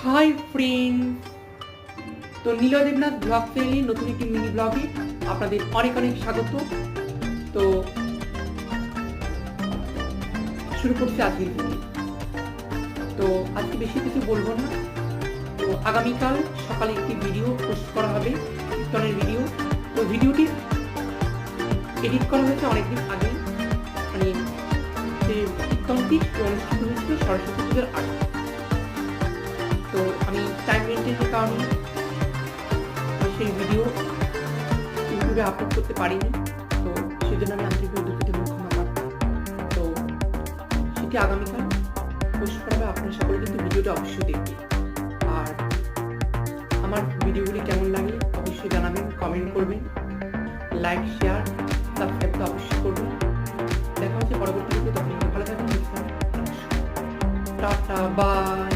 Hi friend, তো Niloy Debnath blog family নতুন একটি মিনি ব্লগে আপনাদের অনেক অনেক স্বাগত। তো শুরু করছি আজকের ভিডিও। তো আজকে বেশি কিছু বলবো না। তো আগামীকাল সকালে একটি ভিডিও পোস্ট করা হবে, কীর্তনের ভিডিও। তো ভিডিওটি এডিট করা হয়েছে অনেকদিন আগে, মানে যে কীর্তনটি অনুষ্ঠিত হয়েছিল সরস্বতী পুজোর আগে। তো আমি টাইম মেনটেনের কারণে সেই ভিডিও ইউটিউবে আপলোড করতে পারিনি। তো সেজন্য আমি আন্তরিকভাবে দুঃখিত এবং ক্ষমা প্রার্থী। তো সেটি আগামীকাল পোস্ট করা হবে। আপনারা সকলে কিন্তু ভিডিওটা অবশ্যই দেখবেন। আর আমার ভিডিওগুলি কেমন লাগে অবশ্যই জানাবেন, কমেন্ট করবেন, লাইক শেয়ার সাবস্ক্রাইব তো অবশ্যই করবেন। দেখা হচ্ছে পরবর্তী ভিডিও। তখন ভালো থাকবেন। Tata, by.